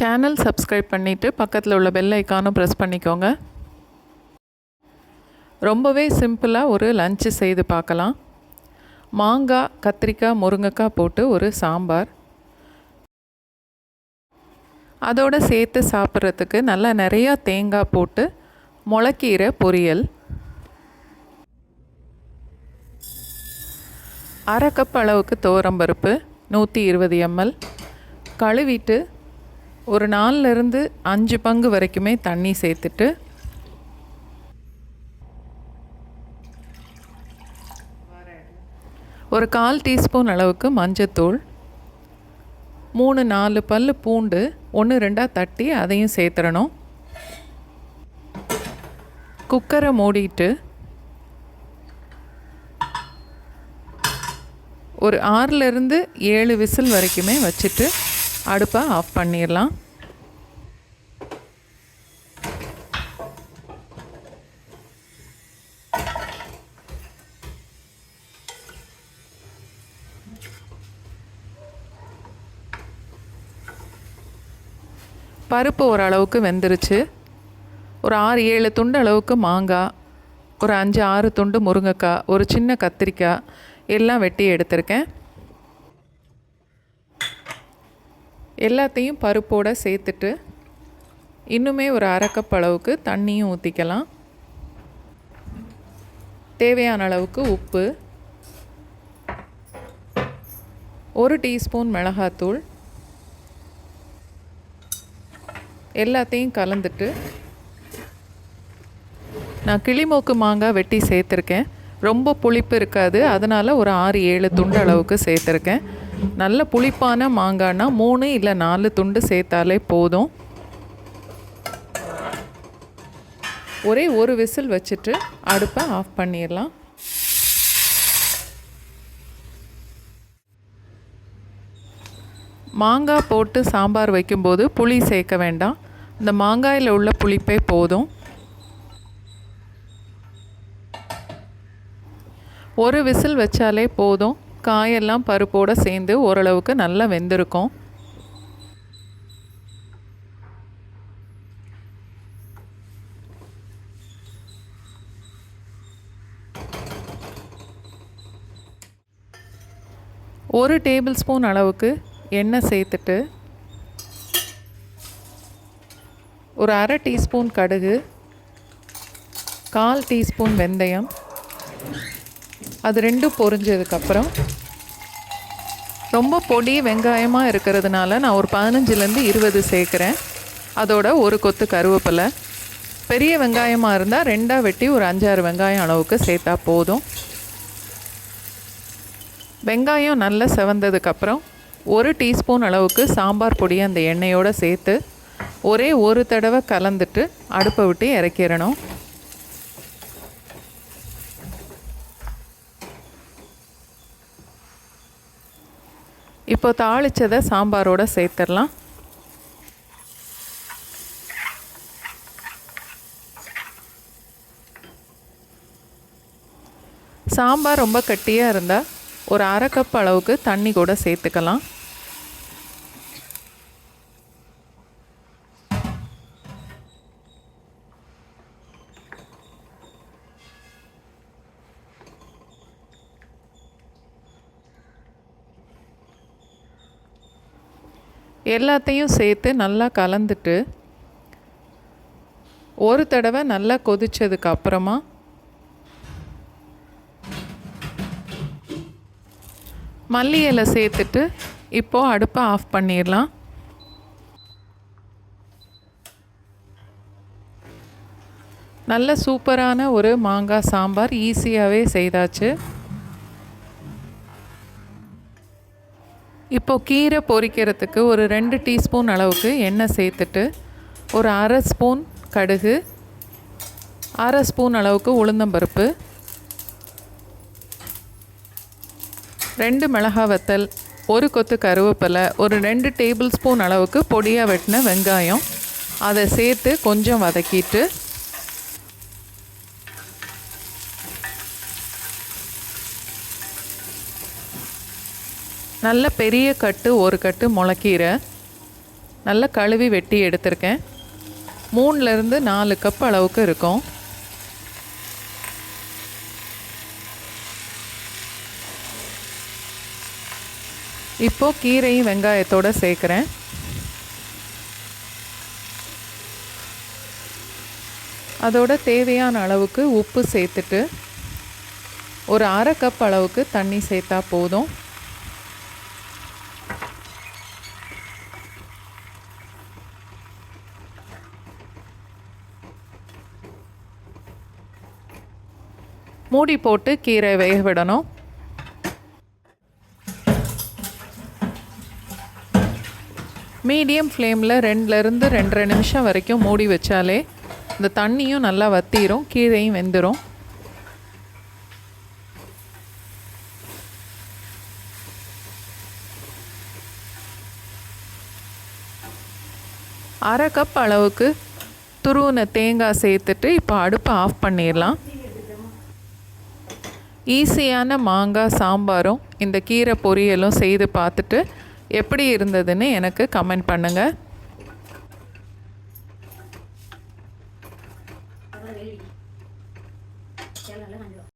Channel subscribe பண்ணிவிட்டு பக்கத்தில் உள்ள பெல் ஐக்கானும் ப்ரெஸ் பண்ணிக்கோங்க. ரொம்பவே சிம்பிளாக ஒரு லஞ்சு செய்து பார்க்கலாம். மாங்காய், கத்திரிக்காய், முருங்கைக்காய் போட்டு ஒரு சாம்பார். அதோடு சேர்த்து சாப்பிட்றதுக்கு நல்லா நிறையா தேங்காய் போட்டு மொளக்கீரை பொரியல். 1/2 கப் அளவுக்கு துவரம்பருப்பு 120 ml கழுவிட்டு ஒரு 4லிருந்து 5 பங்கு வரைக்குமே தண்ணி சேர்த்துட்டு ஒரு 1/4 டீஸ்பூன் அளவுக்கு மஞ்சத்தூள், 3-4 பல் பூண்டு 1-2 தட்டி அதையும் சேர்த்துடணும். குக்கரை மூடிட்டு ஒரு 6லிருந்து 7 விசில் வரைக்குமே வச்சுட்டு அடுப்பை ஆஃப் பண்ணிடலாம். பருப்பு ஓரளவுக்கு வெந்துருச்சு. ஒரு 6-7 துண்டு அளவுக்கு மாங்காய், ஒரு 5-6 துண்டு முருங்கைக்காய், ஒரு சின்ன கத்திரிக்காய் எல்லாம் வெட்டி எடுத்திருக்கேன். எல்லாத்தையும் பருப்போடு சேர்த்துட்டு இன்னுமே ஒரு 1/2 கப் அளவுக்கு தண்ணியும் ஊற்றிக்கலாம். தேவையான அளவுக்கு உப்பு, 1 டீஸ்பூன் மிளகாத்தூள் எல்லாத்தையும் கலந்துட்டு நான் கிளிமூக்கு மாங்காய் வெட்டி சேர்த்துருக்கேன். ரொம்ப புளிப்பு இருக்காது, அதனால் ஒரு 6-7 துண்டு அளவுக்கு சேர்த்துருக்கேன். நல்ல புளிப்பான மாங்காய்னா 3 இல்லை 4 துண்டு சேர்த்தாலே போதும். ஒரே ஒரு விசில் வச்சுட்டு அடுப்பை ஆஃப் பண்ணிடலாம். மாங்காய் போட்டு சாம்பார் வைக்கும்போது புளி சேர்க்க வேண்டாம், இந்த மாங்காயில் உள்ள புளிப்பே போதும். ஒரு விசில் வச்சாலே போதும். காயெல்லாம் பருப்போடு சேர்ந்து ஓரளவுக்கு நல்லா வெந்திருக்கும். ஒரு டேபிள் ஸ்பூன் அளவுக்கு எண்ணெய் சேர்த்துட்டு ஒரு 1/2 டீஸ்பூன் கடுகு, 1/4 டீஸ்பூன் வெந்தயம், அது ரெண்டும் பொரிஞ்சதுக்கப்புறம் ரொம்ப பொடி வெங்காயமாக இருக்கிறதுனால நான் ஒரு 15லேருந்து 20 சேர்க்குறேன். அதோட ஒரு கொத்து கருவேப்பிலை. பெரிய வெங்காயமாக இருந்தால் 2ஆக வெட்டி ஒரு 5-6 வெங்காயம் அளவுக்கு சேர்த்தா போதும். வெங்காயம் நல்லா செவந்ததுக்கப்புறம் 1 டீஸ்பூன் அளவுக்கு சாம்பார் பொடியை அந்த எண்ணெயோடு சேர்த்து ஒரே ஒரு தடவை கலந்துட்டு அடுப்பை விட்டு இறக்கிடணும். இப்போ தாளித்ததை சாம்பாரோடு சேர்த்துடலாம். சாம்பார் ரொம்ப கட்டியாக இருந்தால் ஒரு 1/2 கப் அளவுக்கு தண்ணி கூட சேர்த்துக்கலாம். எல்லாத்தையும் சேர்த்து நல்லா கலந்துட்டு ஒரு தடவை நல்லா கொதிச்சதுக்கு அப்புறமா மல்லி இலை சேர்த்துட்டு இப்போது அடுப்பை ஆஃப் பண்ணிடலாம். நல்ல சூப்பரான ஒரு மாங்காய் சாம்பார் ஈஸியாகவே செய்தாச்சு. இப்போது கீரை பொரிக்கிறதுக்கு ஒரு 2 டீஸ்பூன் அளவுக்கு எண்ணெய் சேர்த்துட்டு ஒரு 1/2 ஸ்பூன் கடுகு, 1/2 ஸ்பூன் அளவுக்கு உளுந்தம்பருப்பு, 2 மிளகாய் வத்தல், ஒரு கொத்து கருவேப்பிலை, ஒரு 2 டேபிள் ஸ்பூன் அளவுக்கு பொடியாக வெட்டின வெங்காயம் அதை சேர்த்து கொஞ்சம் வதக்கிட்டு நல்ல பெரிய கட்டு ஒரு கட்டு மொளக்கீரை, நல்லா கழுவி வெட்டி எடுத்திருக்கேன். 3லேருந்து 4 கப் அளவுக்கு இருக்கும். இப்போது கீரையும் வெங்காயத்தோடு சேர்க்குறேன். அதோட தேவையான அளவுக்கு உப்பு சேர்த்துட்டு ஒரு 1/2 கப் அளவுக்கு தண்ணி சேர்த்தா போதும். மூடி போட்டு கீரை வேக விடணும். மீடியம் ஃப்ளேமில் 2லேருந்து 2.5 நிமிஷம் வரைக்கும் மூடி வச்சாலே இந்த தண்ணியும் நல்லா வற்றிரும், கீரையும் வெந்துடும். அரை கப் அளவுக்கு துருவின தேங்காய் சேர்த்துட்டு இப்போ அடுப்பை ஆஃப் பண்ணிடலாம். ஈஸியான மாங்காய் சாம்பாரும் இந்த கீரை பொரியலும் செய்து பார்த்துட்டு எப்படி இருந்ததுன்னு எனக்கு கமெண்ட் பண்ணுங்கள்.